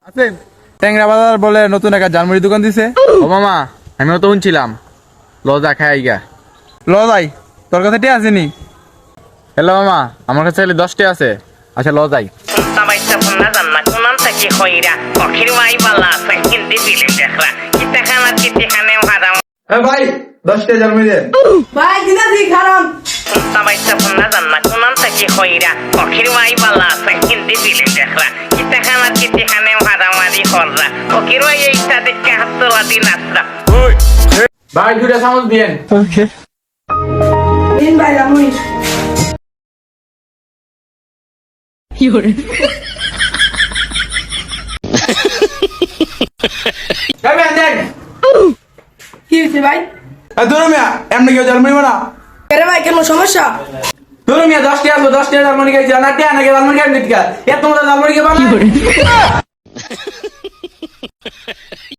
আছেন? ট্যাংরা বাজার বলে নতুন একটা জার্মানি দোকান দিছে। ও মামা আমিও তো শুনছিলাম লজা খাই আইগা। ল যাই, তোর কাছে টি আসেনি? হ্যালো মামা, আমার কাছে 10টা আছে। আচ্ছা ল যাই। Tabaita punna danna kunan taki khoira okhir wai bala sa hindi bilim dekhra kita khana kiti khane hadam এ ভাই 10টা জার্মানি দেন। ভাই দিনা দি খারাপ tabaita punna danna kunan taki khoira okhir wai bala sa hindi bilim dekhra kita khana kiti khane hadam adi khorra okhir wai eita dekhe hattola dinasra ভাই 2টা চামচ দিয়েন। দিন ভাই রামুই খাবেন দেন। কি হয়েছে ভাই? ধরো মিয়া, এমনি কেউ জার্মানি বানা? আরে ভাই কেন সমস্যা? ধরো মিয়া 10টা আছে, 10টা জার্মানি খাইছি না, টিয়া নাকি জার্মানি খাইছি না, এত মজা জার্মানি কে বানা?